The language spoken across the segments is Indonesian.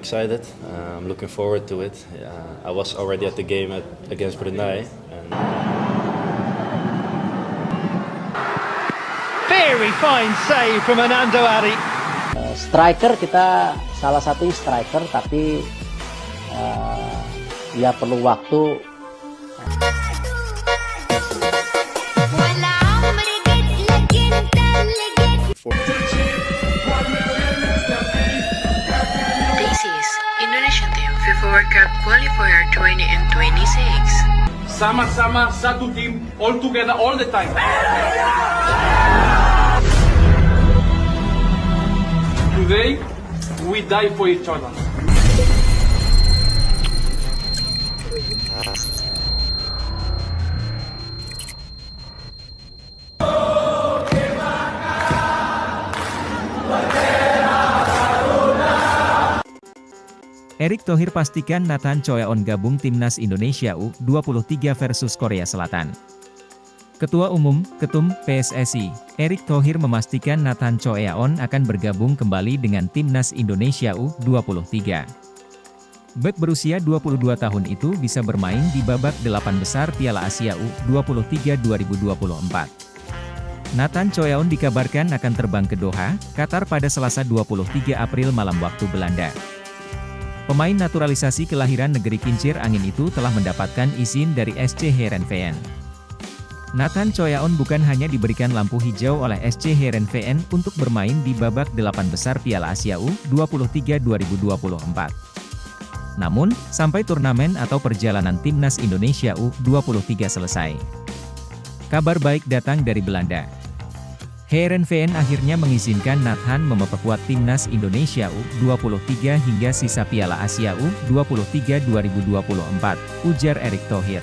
excited. I'm looking forward to it. I was already at the game against Brunei. Very fine save from Anando Ari. Striker kita salah satu striker, tapi ya perlu waktu. This is Indonesian Team FIFA World Cup Qualifier 2026. Sama-sama satu tim, all together all the time. Today, we die for each other. Erick Thohir pastikan Nathan Choyaon gabung Timnas Indonesia U23 versus Korea Selatan. Ketua Umum, Ketum, PSSI, Erick Thohir memastikan Nathan Choyaon akan bergabung kembali dengan Timnas Indonesia U23. Bek berusia 22 tahun itu bisa bermain di babak 8 besar Piala Asia U23 2024. Nathan Choyaon dikabarkan akan terbang ke Doha, Qatar pada Selasa 23 April malam waktu Belanda. Pemain naturalisasi kelahiran negeri kincir angin itu telah mendapatkan izin dari SC Heerenveen. Nathan Choyaon bukan hanya diberikan lampu hijau oleh SC Heerenveen untuk bermain di babak 8 besar Piala Asia U23 2024. Namun, sampai turnamen atau perjalanan Timnas Indonesia U23 selesai. Kabar baik datang dari Belanda. Heerenveen akhirnya mengizinkan Nathan memperkuat Timnas Indonesia U23 hingga sisa Piala Asia U23 2024, ujar Erick Thohir.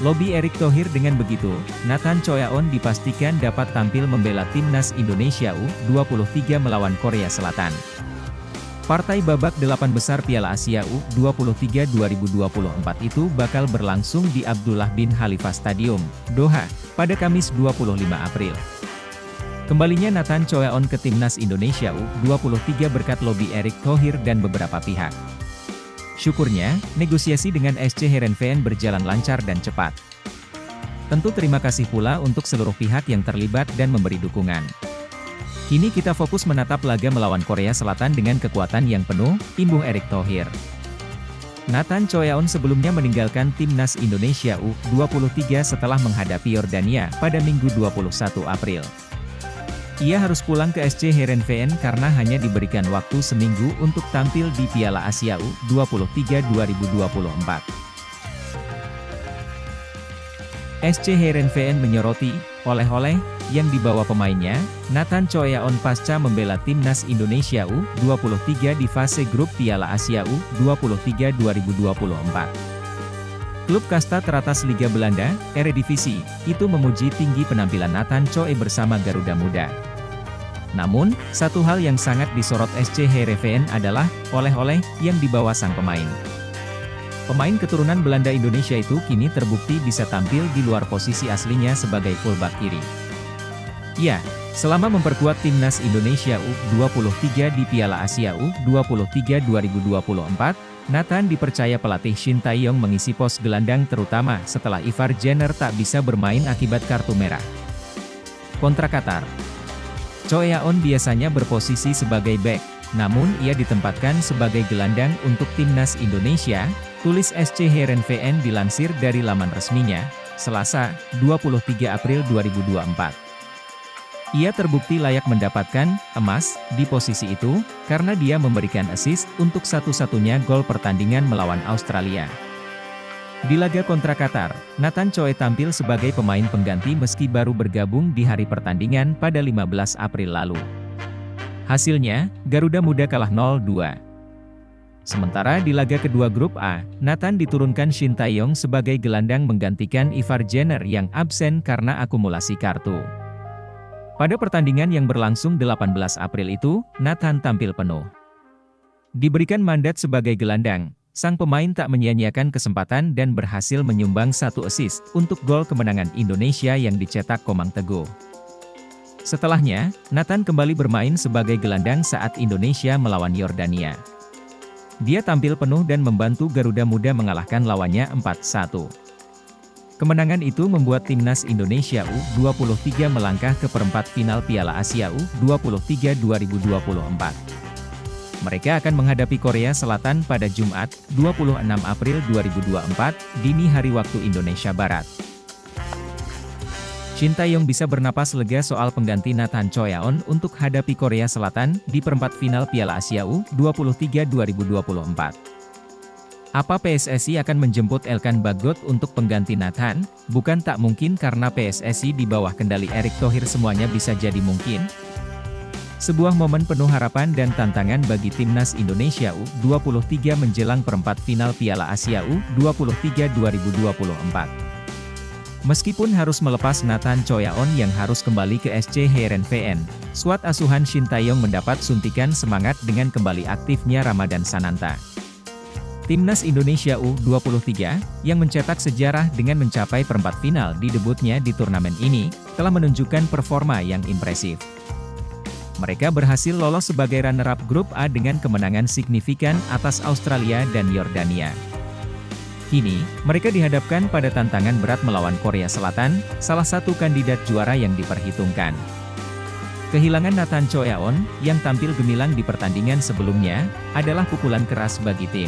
Lobi Erick Thohir dengan begitu, Nathan Choyaon dipastikan dapat tampil membela Timnas Indonesia U23 melawan Korea Selatan. Partai babak 8 besar Piala Asia U23 2024 itu bakal berlangsung di Abdullah bin Khalifa Stadium, Doha, pada Kamis 25 April. Kembalinya Nathan Choyaon ke Timnas Indonesia U23 berkat lobi Erick Thohir dan beberapa pihak. Syukurnya, negosiasi dengan SC Heerenveen berjalan lancar dan cepat. Tentu terima kasih pula untuk seluruh pihak yang terlibat dan memberi dukungan. Kini kita fokus menatap laga melawan Korea Selatan dengan kekuatan yang penuh, imbuh Erick Thohir. Nathan Choyaon sebelumnya meninggalkan Timnas Indonesia U23 setelah menghadapi Yordania pada Minggu 21 April. Ia harus pulang ke SC Heerenveen karena hanya diberikan waktu seminggu untuk tampil di Piala Asia U23 2024. SC Heerenveen menyoroti oleh-oleh yang dibawa pemainnya, Nathan Choyaon pasca membela Timnas Indonesia U23 di fase grup Piala Asia U23 2024. Klub kasta teratas Liga Belanda, Eredivisie, itu memuji tinggi penampilan Nathan Choyaon bersama Garuda Muda. Namun, satu hal yang sangat disorot SC Heerenveen adalah oleh-oleh yang dibawa sang pemain. Pemain keturunan Belanda Indonesia itu kini terbukti bisa tampil di luar posisi aslinya sebagai fullback kiri. Ya, selama memperkuat Timnas Indonesia U23 di Piala Asia U23 2024, Nathan dipercaya pelatih Shin Tae-yong mengisi pos gelandang terutama setelah Ivar Jenner tak bisa bermain akibat kartu merah. Kontra Qatar. Choyaon biasanya berposisi sebagai bek, namun ia ditempatkan sebagai gelandang untuk Timnas Indonesia, tulis SC Heerenveen dilansir dari laman resminya, Selasa, 23 April 2024. Ia terbukti layak mendapatkan emas di posisi itu, karena dia memberikan assist untuk satu-satunya gol pertandingan melawan Australia. Di laga kontra Qatar, Nathan Choyaon tampil sebagai pemain pengganti meski baru bergabung di hari pertandingan pada 15 April lalu. Hasilnya, Garuda Muda kalah 0-2. Sementara di laga kedua grup A, Nathan diturunkan Shin Tae-yong sebagai gelandang menggantikan Ivar Jenner yang absen karena akumulasi kartu. Pada pertandingan yang berlangsung 18 April itu, Nathan tampil penuh. Diberikan mandat sebagai gelandang, sang pemain tak menyia-nyiakan kesempatan dan berhasil menyumbang satu assist untuk gol kemenangan Indonesia yang dicetak Komang Teguh. Setelahnya, Nathan kembali bermain sebagai gelandang saat Indonesia melawan Yordania. Dia tampil penuh dan membantu Garuda Muda mengalahkan lawannya 4-1. Kemenangan itu membuat timnas Indonesia U23 melangkah ke perempat final Piala Asia U23 2024. Mereka akan menghadapi Korea Selatan pada Jumat, 26 April 2024, dini hari waktu Indonesia Barat. Shin Tae-yong bisa bernapas lega soal pengganti Nathan Choyaon untuk hadapi Korea Selatan di perempat final Piala Asia U23 2024. Apa PSSI akan menjemput Elkan Bagot untuk pengganti Nathan? Bukan tak mungkin karena PSSI di bawah kendali Erick Thohir semuanya bisa jadi mungkin. Sebuah momen penuh harapan dan tantangan bagi timnas Indonesia U23 menjelang perempat final Piala Asia U23 2024. Meskipun harus melepas Nathan Choyaon yang harus kembali ke SC Heerenveen, skuad asuhan Shin Tae-yong mendapat suntikan semangat dengan kembali aktifnya Ramadan Sananta. Timnas Indonesia U23, yang mencetak sejarah dengan mencapai perempat final di debutnya di turnamen ini, telah menunjukkan performa yang impresif. Mereka berhasil lolos sebagai runner-up grup A dengan kemenangan signifikan atas Australia dan Yordania. Kini, mereka dihadapkan pada tantangan berat melawan Korea Selatan, salah satu kandidat juara yang diperhitungkan. Kehilangan Nathan Choyaon, yang tampil gemilang di pertandingan sebelumnya, adalah pukulan keras bagi tim.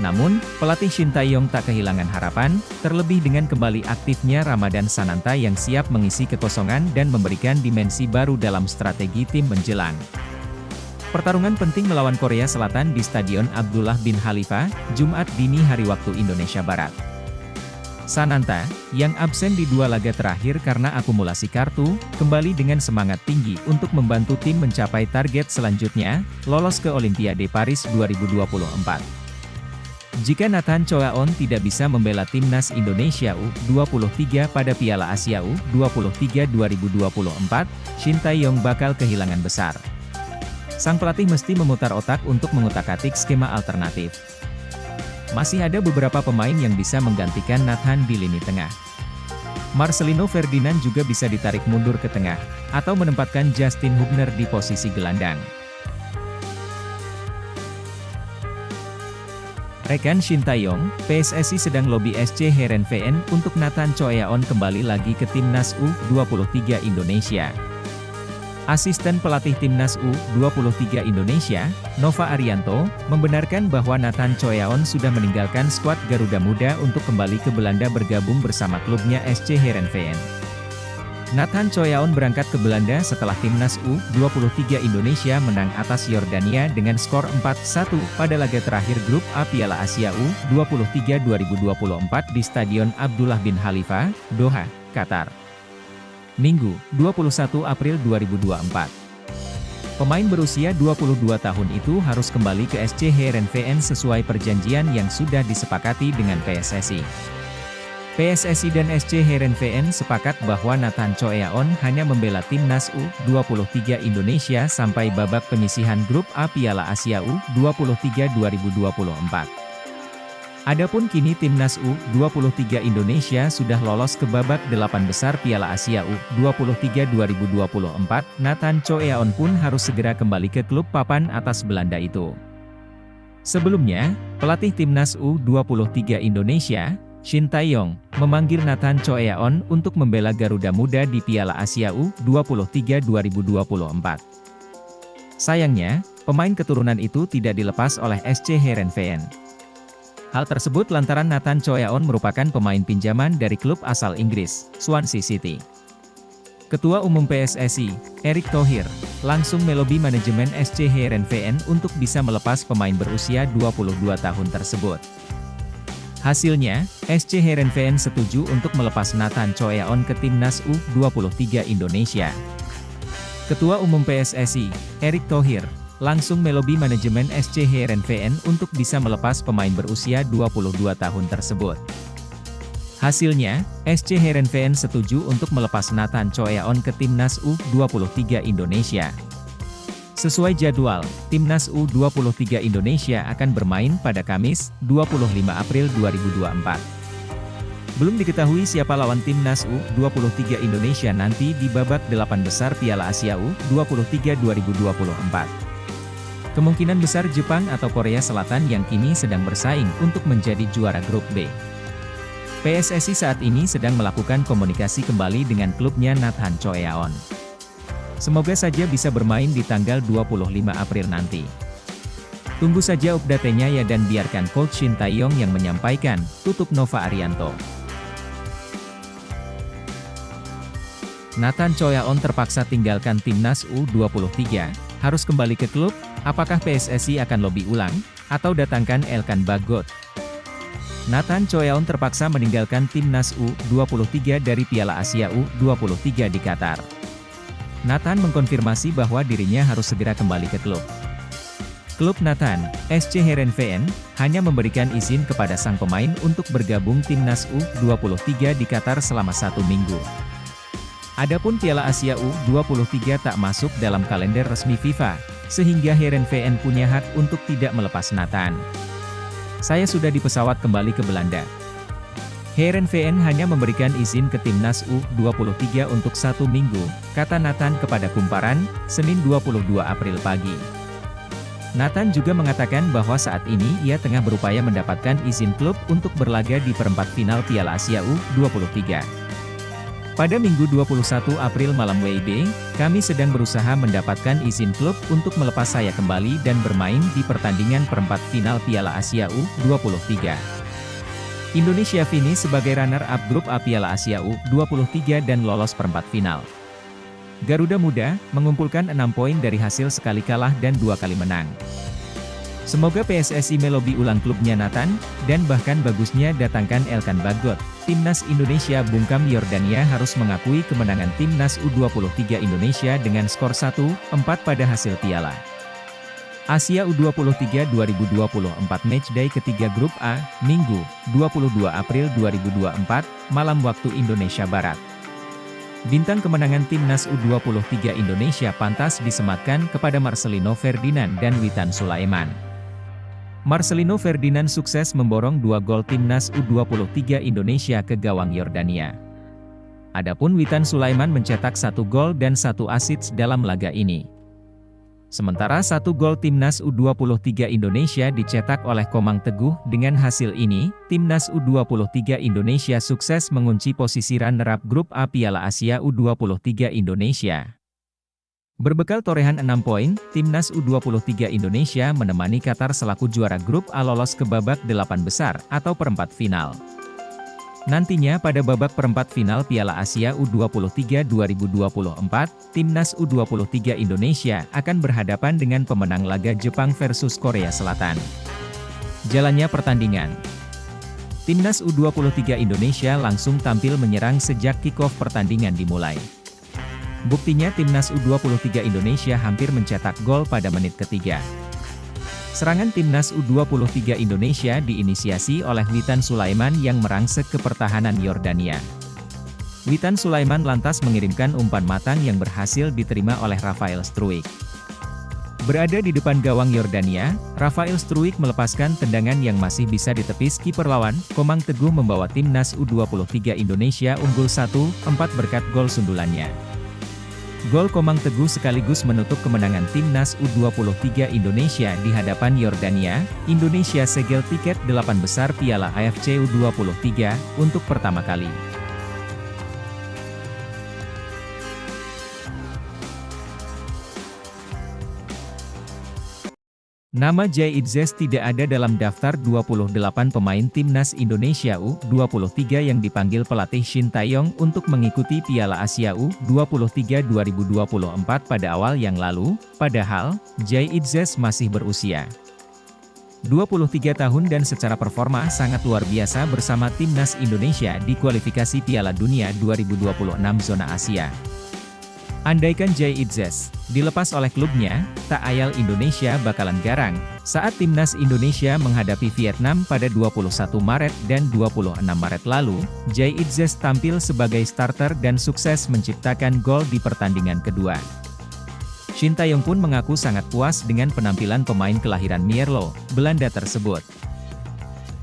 Namun, pelatih Shin Tae-yong tak kehilangan harapan, terlebih dengan kembali aktifnya Ramadan Sananta yang siap mengisi kekosongan dan memberikan dimensi baru dalam strategi tim menjelang pertarungan penting melawan Korea Selatan di Stadion Abdullah bin Khalifa, Jumat dini hari waktu Indonesia Barat. Sananta, yang absen di dua laga terakhir karena akumulasi kartu, kembali dengan semangat tinggi untuk membantu tim mencapai target selanjutnya, lolos ke Olimpiade Paris 2024. Jika Nathan Choyaon tidak bisa membela timnas Indonesia U23 pada Piala Asia U23 2024, Shin Tae-yong bakal kehilangan besar. Sang pelatih mesti memutar otak untuk mengutak-atik skema alternatif. Masih ada beberapa pemain yang bisa menggantikan Nathan di lini tengah. Marcelino Ferdinand juga bisa ditarik mundur ke tengah, atau menempatkan Justin Hubner di posisi gelandang. Rekan Shin Tae-yong, PSSI sedang lobi SC Heerenveen untuk Nathan Choyaon kembali lagi ke timnas U23 Indonesia. Asisten pelatih timnas U23 Indonesia, Nova Arianto, membenarkan bahwa Nathan Choyaon sudah meninggalkan skuad Garuda Muda untuk kembali ke Belanda bergabung bersama klubnya SC Heerenveen. Nathan Choyaon berangkat ke Belanda setelah timnas U23 Indonesia menang atas Yordania dengan skor 4-1 pada laga terakhir grup A Piala Asia U23 2024 di Stadion Abdullah bin Khalifa, Doha, Qatar. Minggu, 21 April 2024. Pemain berusia 22 tahun itu harus kembali ke SC Heerenveen sesuai perjanjian yang sudah disepakati dengan PSSI. PSSI dan SC Heerenveen sepakat bahwa Nathan Choyaon hanya membela timnas U23 Indonesia sampai babak penyisihan grup A Piala Asia U23 2024. Adapun kini timnas U23 Indonesia sudah lolos ke babak 8 besar Piala Asia U23 2024, Nathan Choyaon pun harus segera kembali ke klub papan atas Belanda itu. Sebelumnya, pelatih timnas U23 Indonesia, Shin Tae-yong, memanggil Nathan Choyaon untuk membela Garuda Muda di Piala Asia U23 2024. Sayangnya, pemain keturunan itu tidak dilepas oleh SC Heerenveen. Hal tersebut lantaran Nathan Choyaon merupakan pemain pinjaman dari klub asal Inggris, Swansea City. Ketua Umum PSSI, Erick Thohir, langsung melobi manajemen SC Heerenveen untuk bisa melepas pemain berusia 22 tahun tersebut. Hasilnya, SC Heerenveen setuju untuk melepas Nathan Choyaon ke timnas U23 Indonesia. Ketua Umum PSSI, Erick Thohir, langsung melobi manajemen SC Heerenveen untuk bisa melepas pemain berusia 22 tahun tersebut. Hasilnya, SC Heerenveen setuju untuk melepas Nathan Choyaon ke timnas U23 Indonesia. Sesuai jadwal, timnas U23 Indonesia akan bermain pada Kamis, 25 April 2024. Belum diketahui siapa lawan timnas U23 Indonesia nanti di babak 8 besar Piala Asia U23 2024. Kemungkinan besar Jepang atau Korea Selatan yang kini sedang bersaing untuk menjadi juara grup B. PSSI saat ini sedang melakukan komunikasi kembali dengan klubnya Nathan Choeaon. Semoga saja bisa bermain di tanggal 25 April nanti. Tunggu saja update-nya ya dan biarkan Coach Shin Tae-yong yang menyampaikan, tutup Nova Arianto. Nathan Choeaon terpaksa tinggalkan timnas U23, harus kembali ke klub, apakah PSSI akan lobi ulang, atau datangkan Elkan Bagot? Nathan Choeaon terpaksa meninggalkan timnas U23 dari Piala Asia U23 di Qatar. Nathan mengkonfirmasi bahwa dirinya harus segera kembali ke klub. Klub Nathan, SC Heerenveen, hanya memberikan izin kepada sang pemain untuk bergabung timnas U23 di Qatar selama 1 minggu. Adapun Piala Asia U23 tak masuk dalam kalender resmi FIFA, sehingga Heerenveen punya hak untuk tidak melepas Nathan. Saya sudah di pesawat kembali ke Belanda. Heerenveen hanya memberikan izin ke timnas U23 untuk 1 minggu, kata Nathan kepada Kumparan, Senin 22 April pagi. Nathan juga mengatakan bahwa saat ini ia tengah berupaya mendapatkan izin klub untuk berlaga di perempat final Piala Asia U23. Pada Minggu 21 April malam WIB, kami sedang berusaha mendapatkan izin klub untuk melepas saya kembali dan bermain di pertandingan perempat final Piala Asia U23. Indonesia finish sebagai runner-up grup A Piala Asia U23 dan lolos perempat final. Garuda Muda mengumpulkan 6 poin dari hasil sekali kalah dan 2 kali menang. Semoga PSSI melobi ulang klubnya Nathan, dan bahkan bagusnya datangkan Elkan Bagot. Timnas Indonesia bungkam Yordania harus mengakui kemenangan Timnas U23 Indonesia dengan skor 1-4 pada hasil piala Asia U23 2024 Matchday ketiga Grup A, Minggu, 22 April 2024, malam waktu Indonesia Barat. Bintang kemenangan Timnas U23 Indonesia pantas disematkan kepada Marcelino Ferdinand dan Witan Sulaiman. Marcelino Ferdinand sukses memborong 2 gol Timnas U23 Indonesia ke gawang Yordania. Adapun Witan Sulaiman mencetak 1 gol dan 1 assist dalam laga ini. Sementara 1 gol Timnas U23 Indonesia dicetak oleh Komang Teguh. Dengan hasil ini, Timnas U23 Indonesia sukses mengunci posisi runner-up Grup A Piala Asia U23 Indonesia. Berbekal torehan 6 poin, Timnas U23 Indonesia menemani Qatar selaku juara Grup A lolos ke babak 8 besar atau perempat final. Nantinya pada babak perempat final Piala Asia U23 2024, Timnas U23 Indonesia akan berhadapan dengan pemenang laga Jepang versus Korea Selatan. Jalannya pertandingan. Timnas U23 Indonesia langsung tampil menyerang sejak kick-off pertandingan dimulai. Buktinya Timnas U23 Indonesia hampir mencetak gol pada menit ketiga. Serangan Timnas U23 Indonesia diinisiasi oleh Witan Sulaiman yang merangsek ke pertahanan Yordania. Witan Sulaiman lantas mengirimkan umpan matang yang berhasil diterima oleh Rafael Struijk. Berada di depan gawang Yordania, Rafael Struijk melepaskan tendangan yang masih bisa ditepis kiper lawan. Komang Teguh membawa Timnas U23 Indonesia unggul 1-4 berkat gol sundulannya. Gol Komang Teguh sekaligus menutup kemenangan Timnas U23 Indonesia di hadapan Yordania. Indonesia segel tiket 8 besar Piala AFC U23 untuk pertama kali. Nama Jay Itzes tidak ada dalam daftar 28 pemain Timnas Indonesia U23 yang dipanggil pelatih Shin Tae-yong untuk mengikuti Piala Asia U23 2024 pada awal yang lalu, padahal, Jay Itzes masih berusia 23 tahun dan secara performa sangat luar biasa bersama Timnas Indonesia di kualifikasi Piala Dunia 2026 zona Asia. Andaikan Jay Itzes dilepas oleh klubnya, tak ayal Indonesia bakalan garang saat Timnas Indonesia menghadapi Vietnam pada 21 Maret dan 26 Maret lalu. Jay Itzes tampil sebagai starter dan sukses menciptakan gol di pertandingan kedua. Shin Tae-yong pun mengaku sangat puas dengan penampilan pemain kelahiran Mierlo, Belanda tersebut.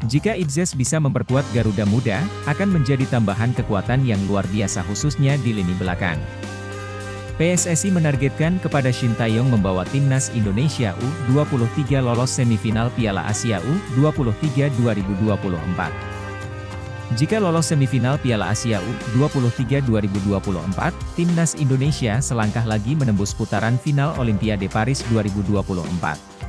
Jika Itzes bisa memperkuat Garuda Muda, akan menjadi tambahan kekuatan yang luar biasa khususnya di lini belakang. PSSI menargetkan kepada Shin Taeyong membawa timnas Indonesia U23 lolos semifinal Piala Asia U23 2024. Jika lolos semifinal Piala Asia U23 2024, timnas Indonesia selangkah lagi menembus putaran final Olimpiade Paris 2024.